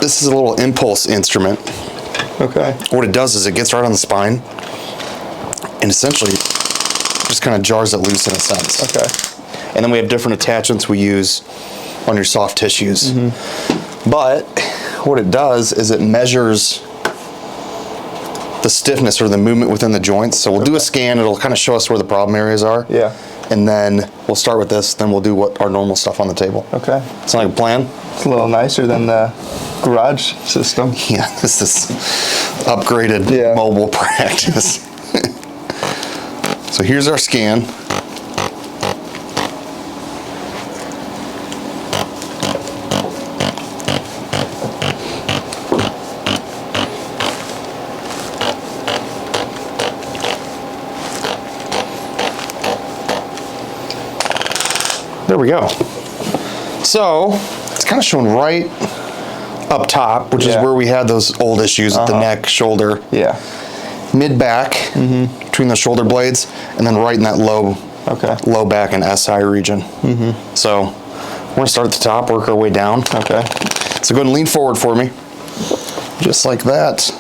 This is a little impulse instrument. Okay. What it does is it gets right on the spine and essentially just kind of jars it loose in a sense. Okay. And then we have different attachments we use on your soft tissues. But what it does is it measures the stiffness or the movement within the joints. So we'll do a scan, it'll kind of show us where the problem areas are. Yeah. And then we'll start with this, then we'll do what our normal stuff on the table. Okay. Sound like a plan? It's a little nicer than the garage system. Yeah, this is upgraded mobile practice. So here's our scan. There we go. So it's kind of showing right up top, which is where we had those old issues with the neck, shoulder, mid back, between the shoulder blades, and then right in that low back and SI region. So we're gonna start at the top, work our way down. Okay. So go ahead and lean forward for me, just like that.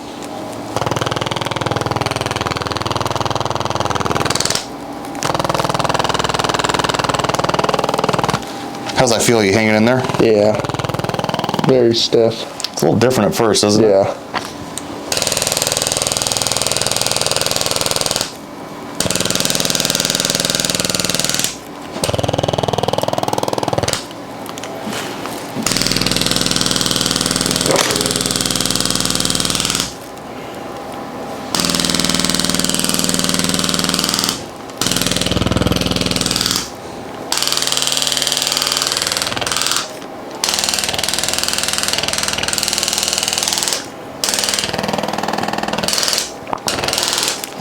How's that feel? You hanging in there? Yeah. Very stiff. It's a little different at first, isn't it? Yeah.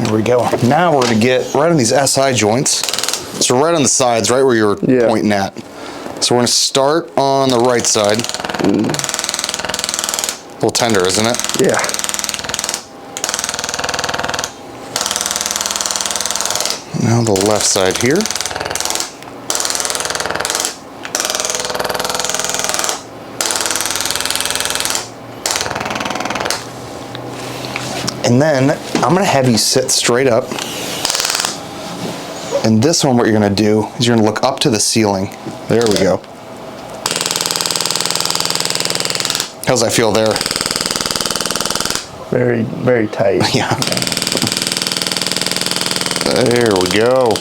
There we go. Now we're going to get right on these SI joints. So right on the sides, right where you're pointing at. So we're going to start on the right side. A little tender, isn't it? Yeah. Now the left side here. And then I'm gonna have you sit straight up. And this one, what you're gonna do is you're gonna look up to the ceiling. There we go. How's that feel there? Very, very tight. Yeah. There we go.